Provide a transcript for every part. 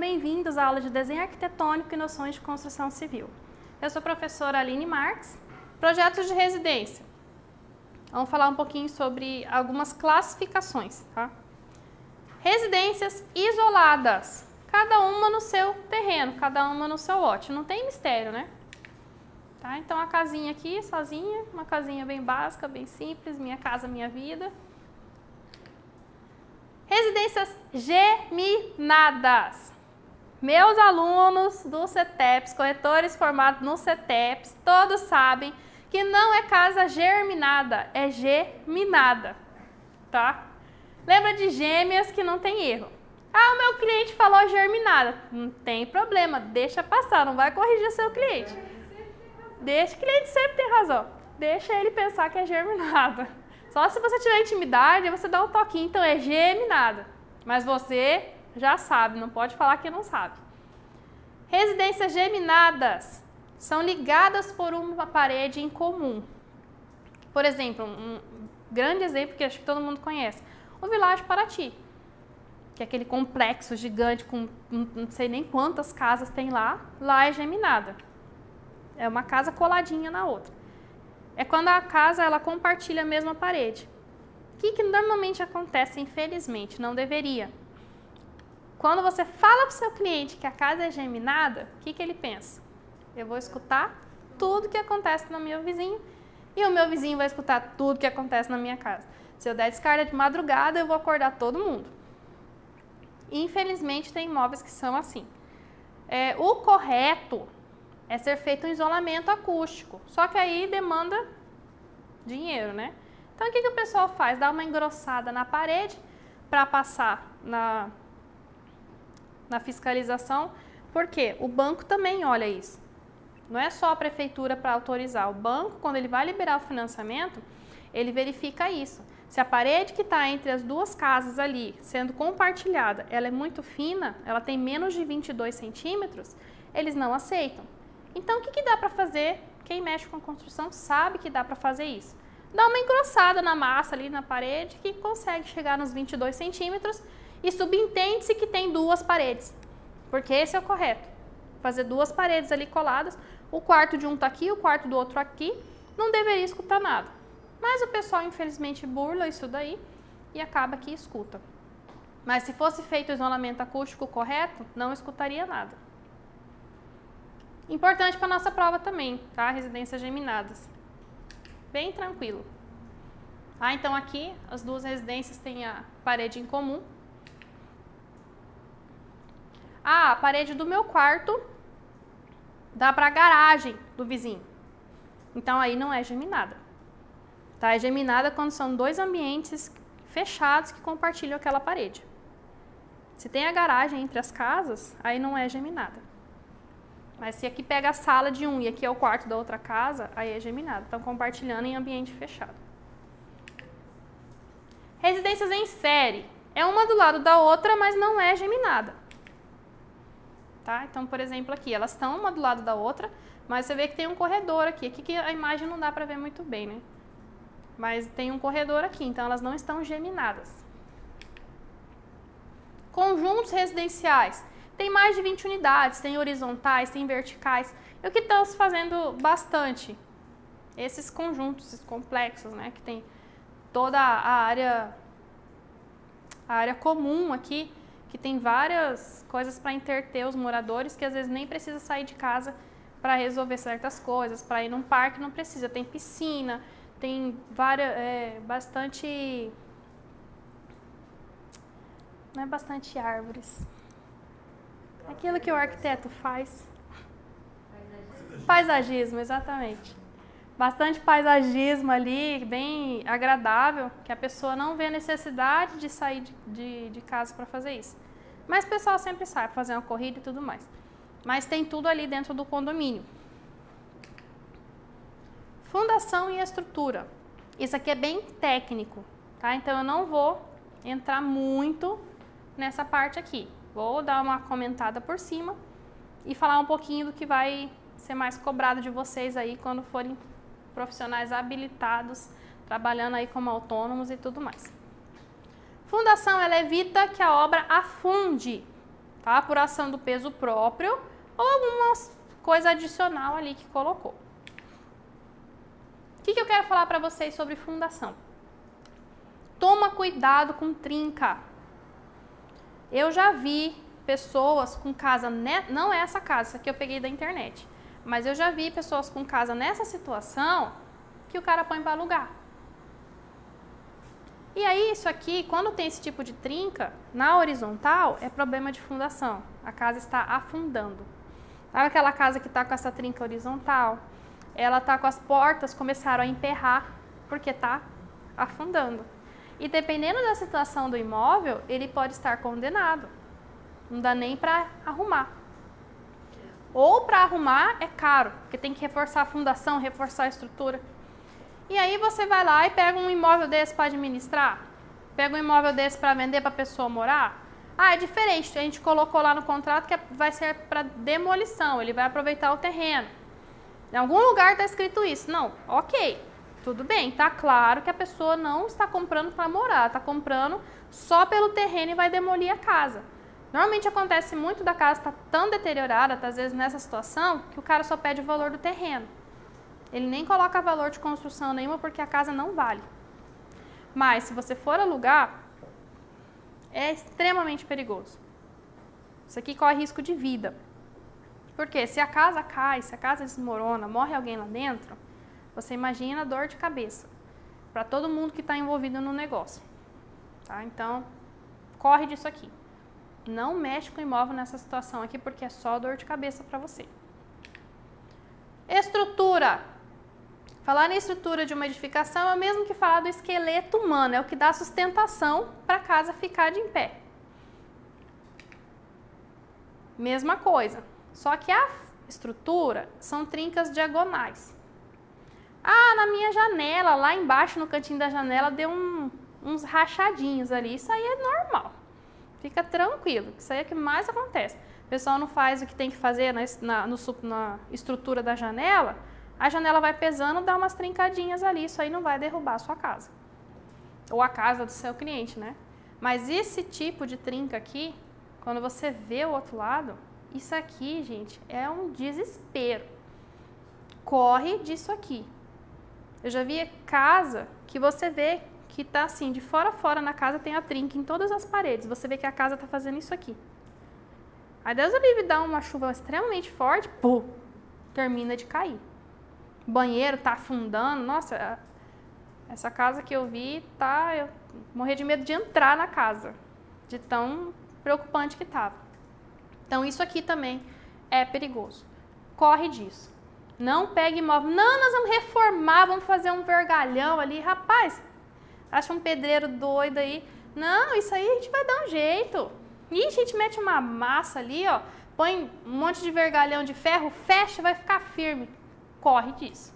bem-vindos à aula de Desenho Arquitetônico e Noções de Construção Civil. Eu sou a professora Aline Marques. Projetos de residência. Vamos falar um pouquinho sobre algumas classificações, tá? Residências isoladas, cada uma no seu terreno, cada uma no seu lote, não tem mistério, né? Tá? Então a casinha aqui, sozinha, uma casinha bem básica, bem simples, minha casa, minha vida. Residências geminadas. Meus alunos do CETEPS, corretores formados no CETEPS, todos sabem que não é casa germinada, é geminada, tá? Lembra de gêmeas que não tem erro. Ah, o meu cliente falou germinada. Não tem problema, deixa passar, não vai corrigir seu cliente. Deixa, o cliente sempre tem razão. Deixa ele pensar que é germinada. Só se você tiver intimidade, você dá um toquinho, então é geminada. Mas você já sabe, não pode falar que não sabe. Residências geminadas são ligadas por uma parede em comum. Por exemplo, um grande exemplo que acho que todo mundo conhece, o Village Paraty, que é aquele complexo gigante com não sei nem quantas casas tem lá, lá é geminada. É uma casa coladinha na outra. É quando a casa ela compartilha a mesma parede. O que normalmente acontece, infelizmente, não deveria. Quando você fala para o seu cliente que a casa é geminada, o que ele pensa? Eu vou escutar tudo que acontece no meu vizinho e o meu vizinho vai escutar tudo que acontece na minha casa. Se eu der descarga de madrugada, eu vou acordar todo mundo. Infelizmente, tem imóveis que são assim. O correto é ser feito um isolamento acústico, só que aí demanda dinheiro, né? Então, o que o pessoal faz? Dá uma engrossada na parede para passar na fiscalização, porque o banco também olha isso. Não é só a prefeitura para autorizar. O banco, quando ele vai liberar o financiamento, ele verifica isso. Se a parede que está entre as duas casas ali, sendo compartilhada, ela é muito fina, ela tem menos de 22 centímetros, eles não aceitam. Então, o que dá para fazer? Quem mexe com construção sabe que dá para fazer isso. Dá uma engrossada na massa ali na parede que consegue chegar nos 22 centímetros e subentende-se que tem duas paredes, porque esse é o correto. Fazer duas paredes ali coladas, o quarto de um está aqui, o quarto do outro aqui, não deveria escutar nada. Mas o pessoal, infelizmente, burla isso daí e acaba que escuta. Mas se fosse feito o isolamento acústico correto, não escutaria nada. Importante para a nossa prova também, tá? Residências geminadas. Bem tranquilo. Então aqui as duas residências têm a parede em comum. A parede do meu quarto dá para a garagem do vizinho. Então aí não é geminada. Tá? É geminada quando são dois ambientes fechados que compartilham aquela parede. Se tem a garagem entre as casas, aí não é geminada. Mas se aqui pega a sala de um e aqui é o quarto da outra casa, aí é geminado. Estão compartilhando em ambiente fechado. Residências em série. É uma do lado da outra, mas não é geminada. Tá? Então, por exemplo, aqui, elas estão uma do lado da outra, mas você vê que tem um corredor aqui. Aqui que a imagem não dá para ver muito bem, né? Mas tem um corredor aqui, então elas não estão geminadas. Conjuntos residenciais. Tem mais de 20 unidades, tem horizontais, tem verticais. E o que estamos fazendo bastante? Esses conjuntos, esses complexos, né? Que tem toda a área comum aqui, que tem várias coisas para interter os moradores, que às vezes nem precisa sair de casa para resolver certas coisas. Para ir num parque não precisa, tem piscina, tem bastante... Não é bastante árvores. Aquilo que o arquiteto faz. Paisagismo, exatamente. Bastante paisagismo ali, bem agradável, que a pessoa não vê a necessidade de sair de casa para fazer isso. Mas o pessoal sempre sai para fazer uma corrida e tudo mais. Mas tem tudo ali dentro do condomínio. Fundação e estrutura. Isso aqui é bem técnico, tá? Então eu não vou entrar muito nessa parte aqui. Vou dar uma comentada por cima e falar um pouquinho do que vai ser mais cobrado de vocês aí quando forem profissionais habilitados, trabalhando aí como autônomos e tudo mais. Fundação, ela evita que a obra afunde. tá? Por ação do peso próprio ou alguma coisa adicional ali que colocou. O que eu quero falar para vocês sobre fundação? Toma cuidado com trinca. Eu já vi pessoas com casa, não é essa casa, essa aqui eu peguei da internet, mas eu já vi pessoas com casa nessa situação que o cara põe para alugar. E aí isso aqui, quando tem esse tipo de trinca, na horizontal é problema de fundação. A casa está afundando. Sabe aquela casa que está com essa trinca horizontal? Ela está com as portas, começaram a emperrar porque está afundando. E dependendo da situação do imóvel, ele pode estar condenado. Não dá nem para arrumar. Ou para arrumar é caro, porque tem que reforçar a fundação, reforçar a estrutura. E aí você vai lá e pega um imóvel desse para administrar? Pega um imóvel desse para vender para a pessoa morar? Ah, é diferente, a gente colocou lá no contrato que vai ser para demolição, ele vai aproveitar o terreno. Em algum lugar está escrito isso. Não, ok, tudo bem, está claro que a pessoa não está comprando para morar, está comprando só pelo terreno e vai demolir a casa. Normalmente acontece muito da casa estar tão deteriorada, às vezes nessa situação, que o cara só pede o valor do terreno. Ele nem coloca valor de construção nenhuma porque a casa não vale. Mas se você for alugar, é extremamente perigoso. Isso aqui corre risco de vida. Porque se a casa cai, se a casa desmorona, morre alguém lá dentro, você imagina a dor de cabeça para todo mundo que está envolvido no negócio. Tá? Então, corre disso aqui. Não mexe com o imóvel nessa situação aqui porque é só dor de cabeça para você. Estrutura. Falar em estrutura de uma edificação é o mesmo que falar do esqueleto humano, é o que dá sustentação para a casa ficar de em pé. Mesma coisa, só que a estrutura são trincas diagonais. Ah, na minha janela, lá embaixo no cantinho da janela, deu uns rachadinhos ali, isso aí é normal. Fica tranquilo, isso aí é o que mais acontece. O pessoal não faz o que tem que fazer na estrutura da janela, a janela vai pesando, dá umas trincadinhas ali, isso aí não vai derrubar a sua casa. Ou a casa do seu cliente, né? Mas esse tipo de trinca aqui, quando você vê o outro lado, isso aqui, gente, é um desespero. Corre disso aqui. Eu já vi casa que você vê que tá assim, de fora a fora na casa tem a trinca em todas as paredes. Você vê que a casa tá fazendo isso aqui. Aí Deus o livre dá uma chuva extremamente forte, pô, termina de cair. O banheiro tá afundando. Nossa, essa casa que eu vi, eu morri de medo de entrar na casa, de tão preocupante que tava. Então isso aqui também é perigoso. Corre disso. Não pegue imóvel. Não, nós vamos reformar, vamos fazer um vergalhão ali. Rapaz, acha um pedreiro doido aí. Não, isso aí a gente vai dar um jeito. E a gente mete uma massa ali, ó, põe um monte de vergalhão de ferro, fecha, vai ficar firme. Corre disso.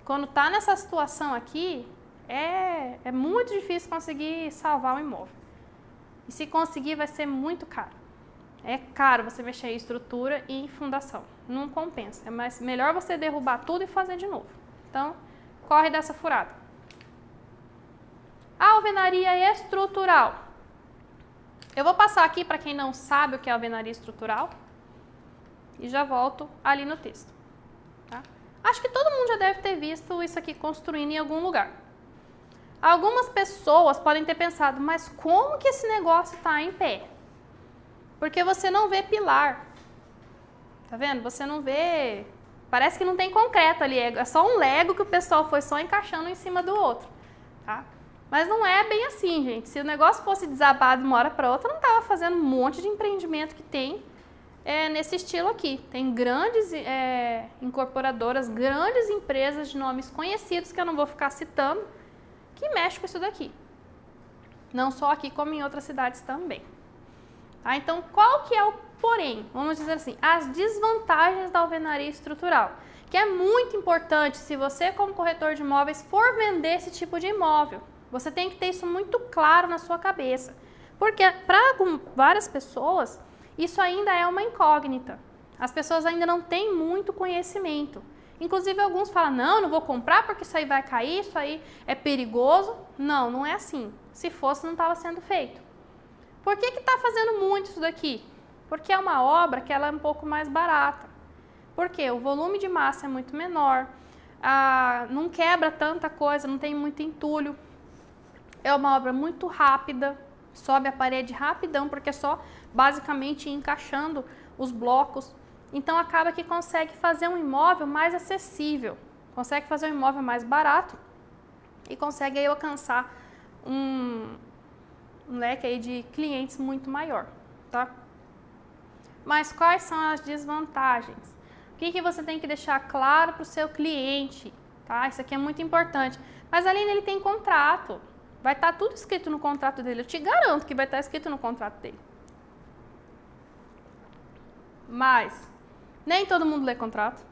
Quando tá nessa situação aqui, é muito difícil conseguir salvar o imóvel. E se conseguir, vai ser muito caro. É caro você mexer em estrutura e em fundação. Não compensa. É melhor você derrubar tudo e fazer de novo. Então, corre dessa furada. Alvenaria estrutural. Eu vou passar aqui para quem não sabe o que é alvenaria estrutural e já volto ali no texto. Tá? Acho que todo mundo já deve ter visto isso aqui construindo em algum lugar. Algumas pessoas podem ter pensado, mas como que esse negócio está em pé? Porque você não vê pilar. Tá vendo? Você não vê... Parece que não tem concreto ali, é só um lego que o pessoal foi só encaixando em cima do outro. Tá? Mas não é bem assim, gente. Se o negócio fosse desabado de uma hora para outra, não estava fazendo um monte de empreendimento que tem nesse estilo aqui. Tem grandes incorporadoras, grandes empresas de nomes conhecidos, que eu não vou ficar citando, que mexem com isso daqui. Não só aqui, como em outras cidades também. Tá? Então, qual que é o porém? Vamos dizer assim, as desvantagens da alvenaria estrutural. Que é muito importante, se você, como corretor de imóveis, for vender esse tipo de imóvel. Você tem que ter isso muito claro na sua cabeça. Porque para várias pessoas, isso ainda é uma incógnita. As pessoas ainda não têm muito conhecimento. Inclusive, alguns falam, não vou comprar porque isso aí vai cair, isso aí é perigoso. Não, não é assim. Se fosse, não estava sendo feito. Por que está fazendo muito isso daqui? Porque é uma obra que ela é um pouco mais barata. Porque o volume de massa é muito menor, não quebra tanta coisa, não tem muito entulho. É uma obra muito rápida, sobe a parede rapidão, porque é só basicamente ir encaixando os blocos. Então acaba que consegue fazer um imóvel mais acessível, consegue fazer um imóvel mais barato e consegue aí alcançar um leque aí de clientes muito maior, tá? Mas quais são as desvantagens? O que você tem que deixar claro para o seu cliente, tá? Isso aqui é muito importante. Mas além dele tem contrato, vai estar tudo escrito no contrato dele. Eu te garanto que vai estar escrito no contrato dele. Mas nem todo mundo lê contrato.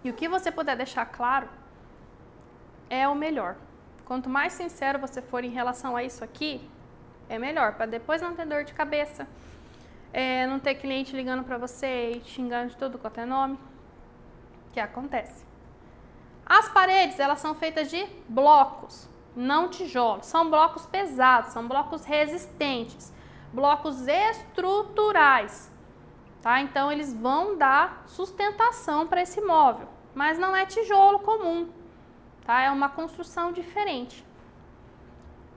E o que você puder deixar claro é o melhor. Quanto mais sincero você for em relação a isso aqui, é melhor, para depois não ter dor de cabeça, não ter cliente ligando para você e xingando de tudo quanto é nome, que acontece. As paredes, elas são feitas de blocos, não tijolos. São blocos pesados, são blocos resistentes, blocos estruturais, tá? Então, eles vão dar sustentação para esse móvel, mas não é tijolo comum, tá? É uma construção diferente.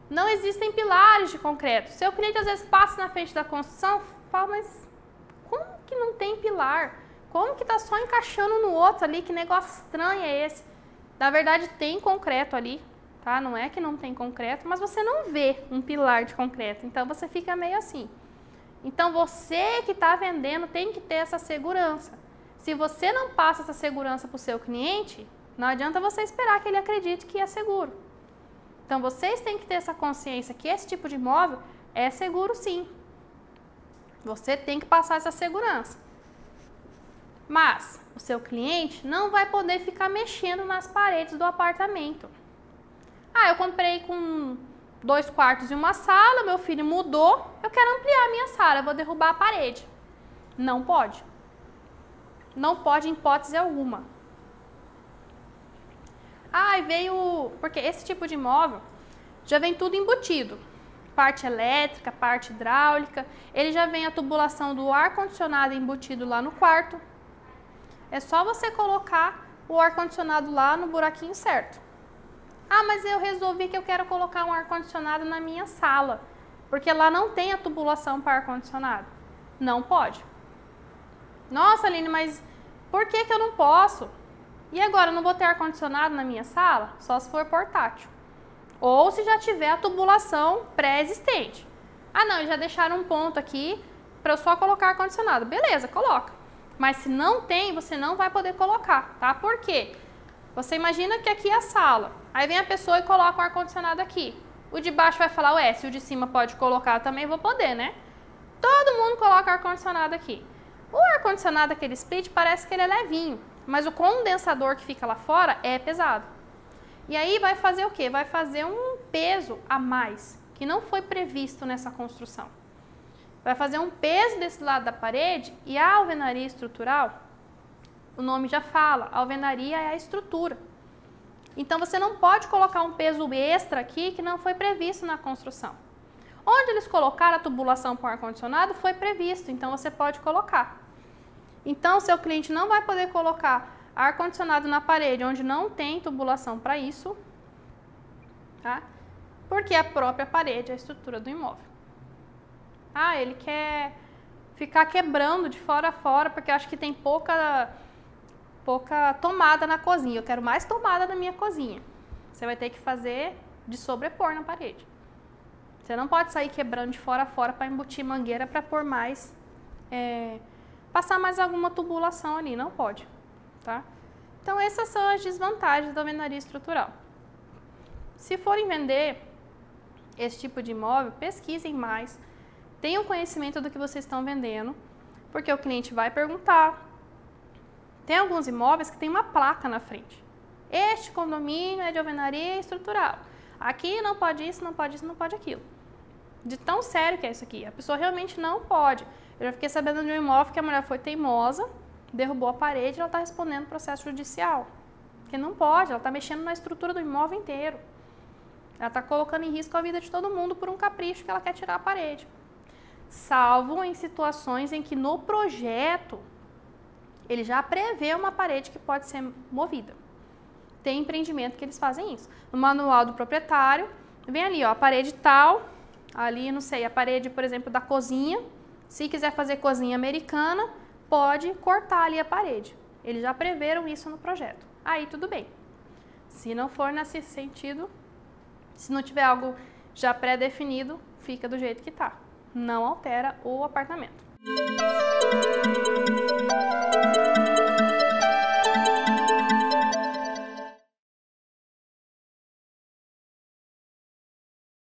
Não existem pilares de concreto. Seu cliente às vezes passa na frente da construção, fala, mas como que não tem pilar? Como que tá só encaixando no outro ali? Que negócio estranho é esse? Na verdade tem concreto ali, tá? Não é que não tem concreto, mas você não vê um pilar de concreto, então você fica meio assim. Então você que está vendendo tem que ter essa segurança. Se você não passa essa segurança para o seu cliente, não adianta você esperar que ele acredite que é seguro. Então vocês têm que ter essa consciência que esse tipo de imóvel é seguro sim. Você tem que passar essa segurança. Mas o seu cliente não vai poder ficar mexendo nas paredes do apartamento. Eu comprei com 2 quartos e uma sala, meu filho mudou, eu quero ampliar a minha sala, eu vou derrubar a parede. Não pode. Não pode em hipótese alguma. Porque esse tipo de imóvel já vem tudo embutido. Parte elétrica, parte hidráulica, ele já vem a tubulação do ar-condicionado embutido lá no quarto. É só você colocar o ar-condicionado lá no buraquinho certo. Mas eu resolvi que eu quero colocar um ar-condicionado na minha sala, porque lá não tem a tubulação para ar-condicionado. Não pode. Nossa, Aline, mas por que eu não posso? E agora, eu não vou ter ar-condicionado na minha sala? Só se for portátil. Ou se já tiver a tubulação pré-existente. Não, eles já deixaram um ponto aqui para eu só colocar ar-condicionado. Beleza, coloca. Mas se não tem, você não vai poder colocar, tá? Por quê? Você imagina que aqui é a sala. Aí vem a pessoa e coloca o ar-condicionado aqui. O de baixo vai falar, ué, se o de cima pode colocar, eu também vou poder, né? Todo mundo coloca ar-condicionado aqui. O ar-condicionado, aquele split, parece que ele é levinho. Mas o condensador que fica lá fora é pesado. E aí vai fazer o quê? Vai fazer um peso a mais, que não foi previsto nessa construção. Vai fazer um peso desse lado da parede e a alvenaria estrutural, o nome já fala, a alvenaria é a estrutura. Então você não pode colocar um peso extra aqui que não foi previsto na construção. Onde eles colocaram a tubulação para o ar-condicionado foi previsto, então você pode colocar. Então seu cliente não vai poder colocar ar-condicionado na parede onde não tem tubulação para isso, tá? Porque a própria parede é a estrutura do imóvel. Ele quer ficar quebrando de fora a fora porque acho que tem pouca tomada na cozinha. Eu quero mais tomada na minha cozinha. Você vai ter que fazer de sobrepor na parede. Você não pode sair quebrando de fora a fora para embutir mangueira para pôr mais, passar mais alguma tubulação ali. Não pode, tá? Então essas são as desvantagens da alvenaria estrutural. Se forem vender esse tipo de imóvel, pesquisem mais. Tenham conhecimento do que vocês estão vendendo, porque o cliente vai perguntar. Tem alguns imóveis que tem uma placa na frente. Este condomínio é de alvenaria estrutural. Aqui não pode isso, não pode isso, não pode aquilo. De tão sério que é isso aqui. A pessoa realmente não pode. Eu já fiquei sabendo de um imóvel que a mulher foi teimosa, derrubou a parede e ela está respondendo processo judicial. Porque não pode, ela está mexendo na estrutura do imóvel inteiro. Ela está colocando em risco a vida de todo mundo por um capricho que ela quer tirar a parede. salvo em situações em que no projeto ele já prevê uma parede que pode ser movida. Tem empreendimento que eles fazem isso. No manual do proprietário, vem ali, ó, a parede tal, ali, não sei, a parede, por exemplo, da cozinha. Se quiser fazer cozinha americana, pode cortar ali a parede. Eles já preveram isso no projeto. Aí tudo bem. Se não for nesse sentido, se não tiver algo já pré-definido, fica do jeito que está. Não altera o apartamento.